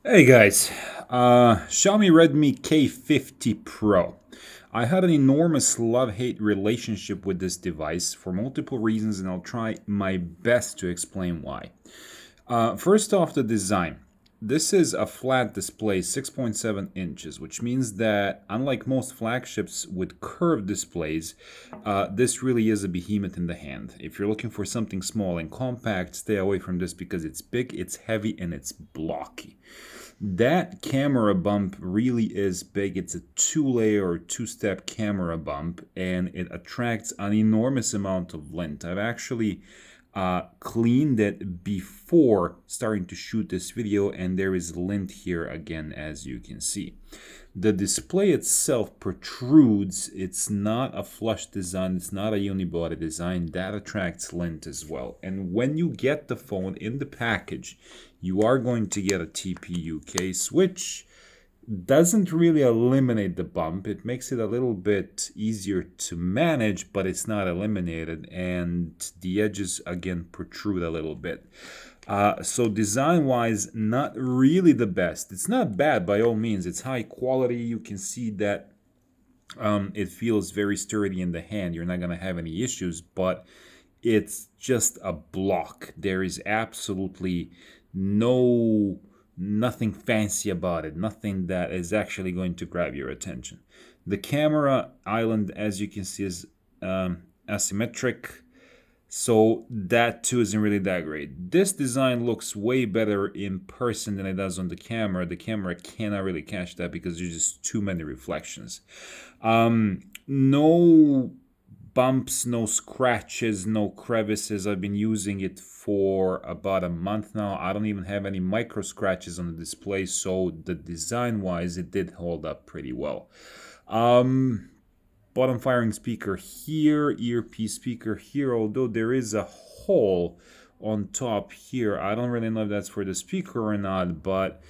Hey guys, Xiaomi Redmi K50 Pro. I had an enormous love-hate relationship with this device for multiple reasons, and I'll try my best to explain why. First off, the design. This is a flat display, 6.7 inches, which means that unlike most flagships with curved displays, this really is a behemoth in the hand. If you're looking for something small and compact, stay away from this because it's big, it's heavy, and it's blocky. That camera bump really is big. It's a two-layer or two-step camera bump, and it attracts an enormous amount of lint. I've actually cleaned it before starting to shoot this video, and there is lint here again, as you can see. The display itself protrudes. It's not a flush design. It's not a unibody design. That attracts lint as well. And when you get the phone in the package, you are going to get a TPU case, which doesn't really eliminate the bump. It makes it a little bit easier to manage, but it's not eliminated, and the edges again protrude a little bit. So design-wise, not really the best. It's not bad by all means. It's high quality. You can see that it feels very sturdy in the hand. You're not going to have any issues, but it's just a block. There is absolutely nothing fancy about it, nothing that is actually going to grab your attention. The camera island, as you can see, is asymmetric, so that too isn't really that great. This design looks way better in person than it does on the camera. The camera cannot really catch that because there's just too many reflections. No bumps, no scratches, no crevices. I've been using it for about a month now. I don't even have any micro scratches on the display, so the design wise it did hold up pretty well. Bottom firing speaker here, earpiece speaker here, although there is a hole on top here. I don't really know if that's for the speaker or not, but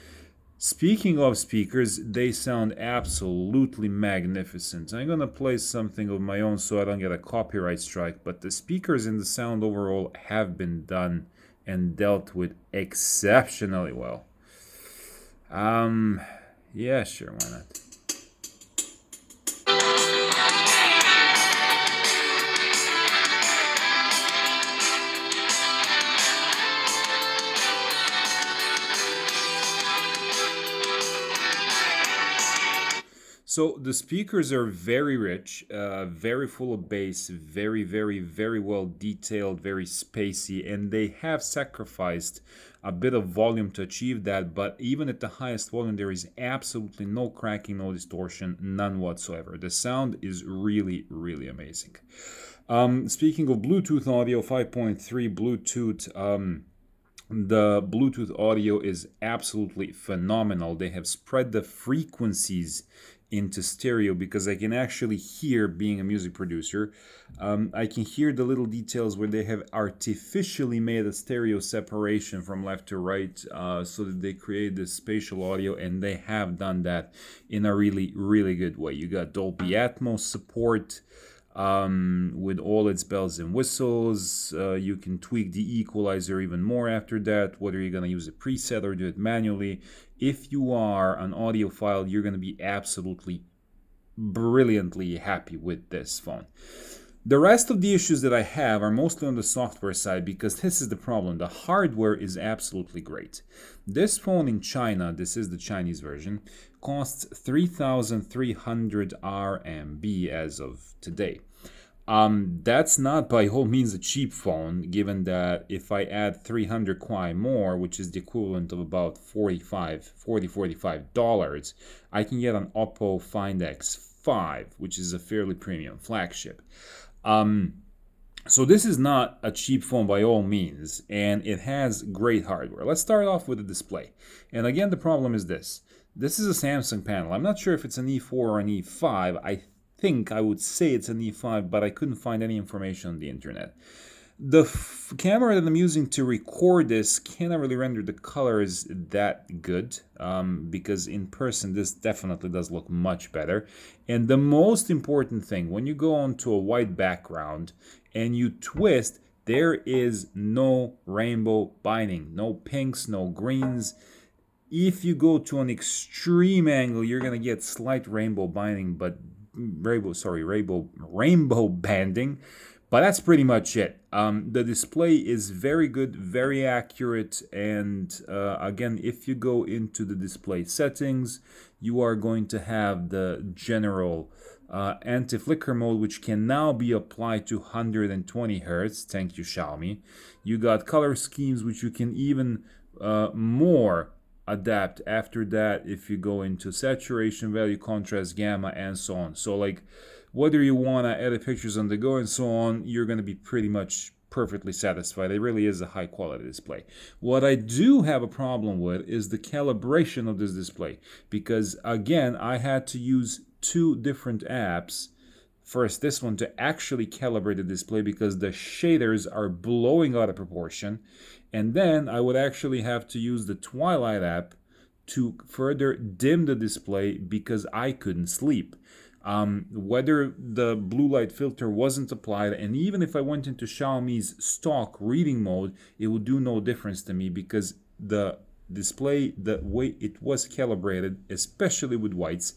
speaking of speakers, they sound absolutely magnificent. I'm gonna play something of my own so I don't get a copyright strike, but the speakers and the sound overall have been done and dealt with exceptionally well. Yeah, sure, why not? So the speakers are very rich, very full of bass, very well detailed, very spacey, and they have sacrificed a bit of volume to achieve that. But even at the highest volume, there is absolutely no cracking, no distortion, none whatsoever. The sound is really amazing. Speaking of Bluetooth audio, 5.3 Bluetooth. The Bluetooth audio is absolutely phenomenal. They have spread the frequencies into stereo because I can actually hear, being a music producer, I can hear the little details where they have artificially made a stereo separation from left to right so that they create this spatial audio, and they have done that in a really good way. You got Dolby Atmos support with all its bells and whistles. You can tweak the equalizer even more after that, whether you're going to use a preset or do it manually. If you are an audiophile, you're going to be absolutely brilliantly happy with this phone. The rest of the issues that I have are mostly on the software side because this is the problem. The hardware is absolutely great. This phone in China, this is the Chinese version, costs 3,300 RMB as of today. That's not by all means a cheap phone, given that if I add 300 kwai more, which is the equivalent of about $45, I can get an Oppo Find X5, which is a fairly premium flagship. So this is not a cheap phone by all means, and it has great hardware. Let's start off with the display. And again, the problem is this. This is a Samsung panel. I'm not sure if it's an E4 or an E5. I think I would say it's an E5, but I couldn't find any information on the internet. The camera that I'm using to record this cannot really render the colors that good because in person this definitely does look much better. And the most important thing, when you go onto a white background and you twist, there is no rainbow binding, no pinks, no greens. If you go to an extreme angle, you're gonna get slight rainbow binding, but rainbow banding, but that's pretty much it. The display is very good, very accurate, and again, if you go into the display settings, you are going to have the general anti-flicker mode, which can now be applied to 120 Hertz. Thank you, Xiaomi. You got color schemes, which you can even more adapt after that if you go into saturation, value, contrast, gamma, and so on. So like whether you want to edit pictures on the go and so on, you're going to be pretty much perfectly satisfied. It really is a high quality display. What I do have a problem with is the calibration of this display, because again, I had to use two different apps. First, this one to actually calibrate the display because the shaders are blowing out of proportion. And then I would actually have to use the Twilight app to further dim the display because I couldn't sleep. Whether the blue light filter wasn't applied, and even if I went into Xiaomi's stock reading mode, it would do no difference to me because the display, the way it was calibrated, especially with whites,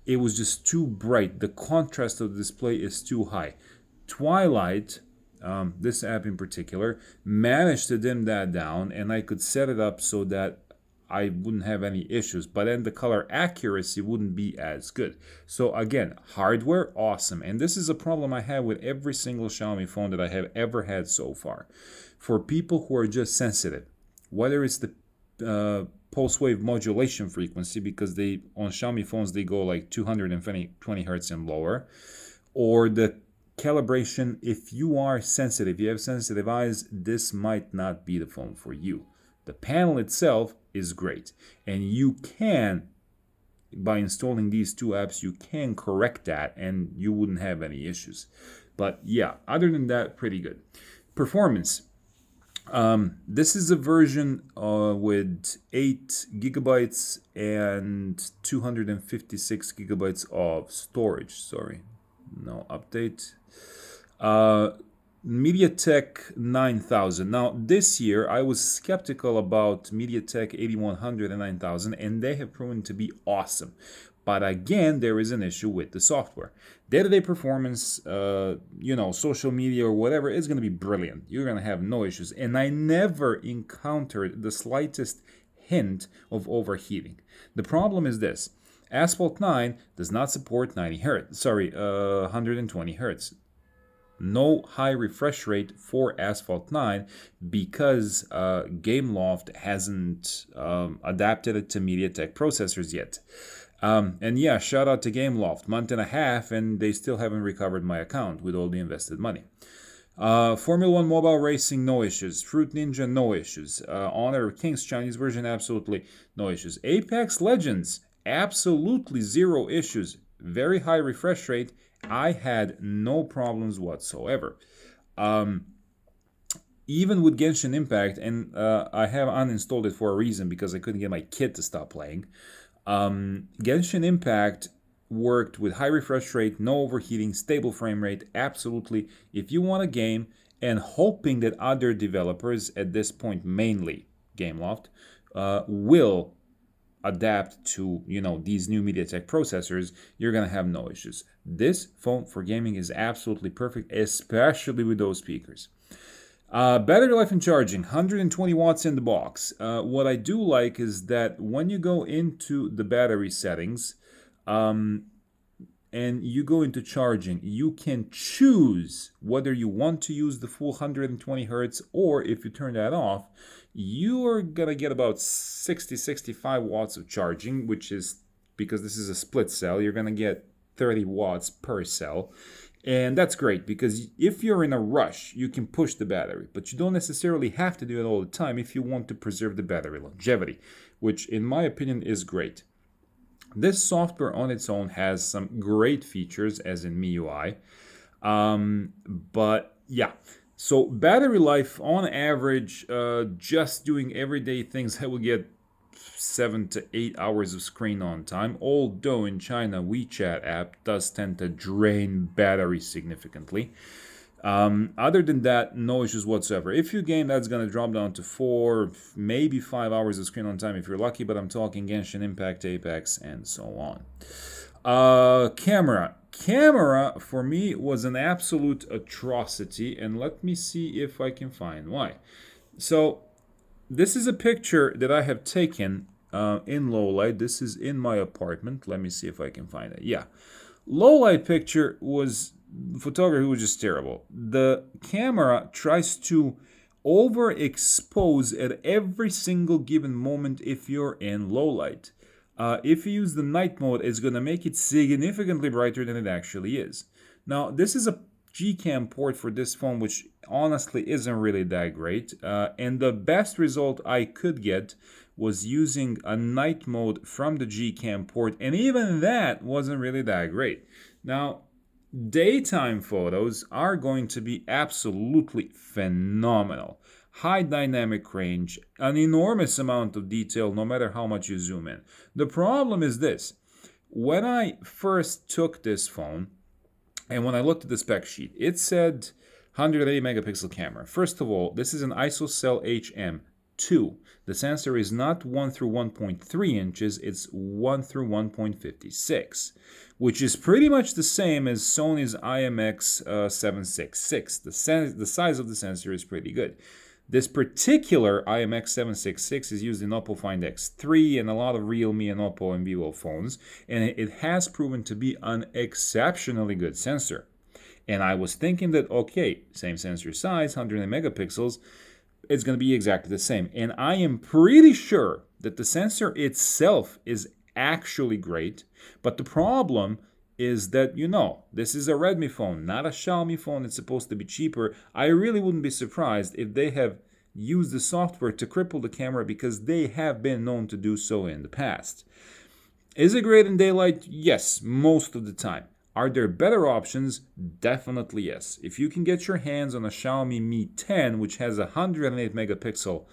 it was just too bright. The contrast of the display is too high. Twilight, this app in particular, managed to dim that down, and I could set it up so that I wouldn't have any issues, but then the color accuracy wouldn't be as good. So again, hardware, awesome. And this is a problem I have with every single Xiaomi phone that I have ever had so far. For people who are just sensitive, whether it's the pulse wave modulation frequency, because they on Xiaomi phones they go like 220 hertz and lower, or the calibration. If you are sensitive, you have sensitive eyes, this might not be the phone for you. The panel itself is great, and you can, by installing these two apps, you can correct that and you wouldn't have any issues. But yeah, other than that, pretty good. Performance. This is a version with 8 gigabytes and 256 gigabytes of storage. Sorry, no update. MediaTek 9000. Now, this year I was skeptical about MediaTek 8100 and 9000, and they have proven to be awesome. But again, there is an issue with the software. Day-to-day performance, social media or whatever is going to be brilliant. You're going to have no issues. And I never encountered the slightest hint of overheating. The problem is this. Asphalt 9 does not support 120 hertz. No high refresh rate for Asphalt 9 because Gameloft hasn't adapted it to MediaTek processors yet. And yeah, shout out to Gameloft. Month and a half and they still haven't recovered my account with all the invested money. Formula 1 mobile racing, no issues. Fruit Ninja, no issues. Honor of Kings Chinese version, absolutely no issues. Apex Legends, absolutely zero issues. Very high refresh rate. I had no problems whatsoever. Even with Genshin Impact, and I have uninstalled it for a reason because I couldn't get my kid to stop playing. Genshin Impact worked with high refresh rate, no overheating, stable frame rate, absolutely. If you want a game, and hoping that other developers, at this point mainly Gameloft, will adapt to these new MediaTek processors, you're gonna have no issues. This phone for gaming is absolutely perfect, especially with those speakers. Battery life and charging, 120 watts in the box. What I do like is that when you go into the battery settings and you go into charging, you can choose whether you want to use the full 120 hertz, or if you turn that off, you are going to get about 65 watts of charging, which is, because this is a split cell, you're going to get 30 watts per cell. And that's great because if you're in a rush, you can push the battery, but you don't necessarily have to do it all the time if you want to preserve the battery longevity, which in my opinion is great. This software on its own has some great features, as in MIUI, but yeah. So battery life on average, just doing everyday things, I will get 7 to 8 hours of screen on time, although in China WeChat app does tend to drain battery significantly. Other than that, no issues whatsoever. If you game, that's going to drop down to 4, maybe 5 hours of screen on time if you're lucky, but I'm talking Genshin Impact, Apex, and so on. Camera. Camera, for me, was an absolute atrocity, and let me see if I can find why. So, this is a picture that I have taken in low light. This is in my apartment. Let me see if I can find it. Yeah. Low light picture was, photography was just terrible. The camera tries to overexpose at every single given moment if you're in low light. If you use the night mode, it's going to make it significantly brighter than it actually is. Now, this is a Gcam port for this phone, which honestly isn't really that great. And the best result I could get was using a night mode from the Gcam port, and even that wasn't really that great. Now, daytime photos are going to be absolutely phenomenal. High dynamic range, an enormous amount of detail no matter how much you zoom in. The problem is this. When I first took this phone, and when I looked at the spec sheet, it said 180 megapixel camera. First of all, this is an ISOCELL HM2. The sensor is not 1 through 1.3 inches, it's 1 through 1.56, which is pretty much the same as Sony's IMX766. The size of the sensor is pretty good. This particular IMX766 is used in Oppo Find X3 and a lot of Realme and Oppo and Vivo phones, and it has proven to be an exceptionally good sensor. And I was thinking that, okay, same sensor size, 100 megapixels, it's going to be exactly the same. And I am pretty sure that the sensor itself is actually great, but the problem is that, this is a Redmi phone, not a Xiaomi phone. It's supposed to be cheaper. I really wouldn't be surprised if they have used the software to cripple the camera, because they have been known to do so in the past. Is it great in daylight? Yes, most of the time. Are there better options? Definitely yes. If you can get your hands on a Xiaomi Mi 10, which has a 108 megapixel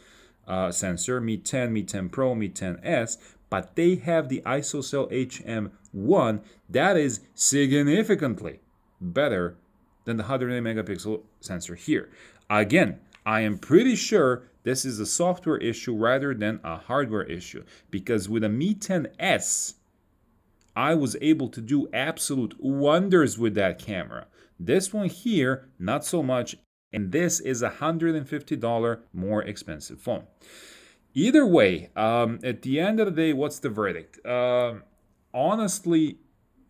sensor, Mi 10, Mi 10 Pro, Mi 10s, but they have the ISOCELL HM1, that is significantly better than the 108 megapixel sensor here. Again, I am pretty sure this is a software issue rather than a hardware issue, because with a Mi 10s, I was able to do absolute wonders with that camera. This one here, not so much, and this is a $150 more expensive phone. Either way, at the end of the day, what's the verdict? Honestly,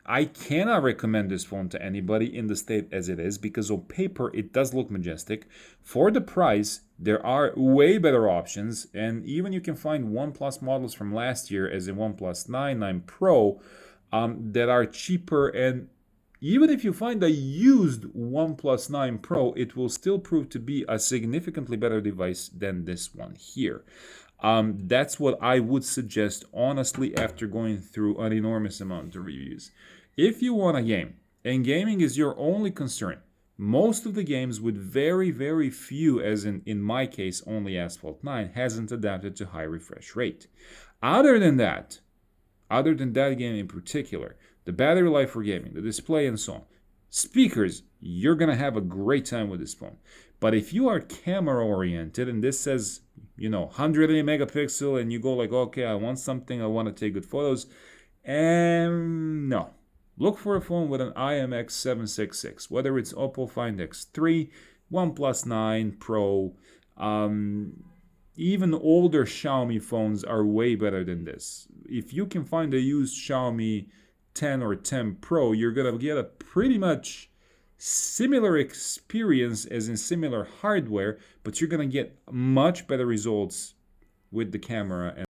I cannot recommend this phone to anybody in the state as it is, because on paper it does look majestic. For the price, there are way better options, and even you can find OnePlus models from last year, as in OnePlus 9, 9 Pro, that are cheaper. And even if you find a used OnePlus 9 Pro, it will still prove to be a significantly better device than this one here. That's what I would suggest, honestly, after going through an enormous amount of reviews. If you want a game, and gaming is your only concern, most of the games, with very, very few, as in my case, only Asphalt 9, hasn't adapted to high refresh rate. Other than that game in particular, the battery life for gaming, the display, and so on, speakers, you're going to have a great time with this phone. But if you are camera oriented and this says, 180 megapixel, and you go like, okay, I want something, I want to take good photos, and no. Look for a phone with an IMX766, whether it's Oppo Find X3, OnePlus 9 Pro, even older Xiaomi phones are way better than this. If you can find a used Xiaomi 10 or 10 Pro, you're going to get a pretty much similar experience, as in similar hardware, but you're going to get much better results with the camera.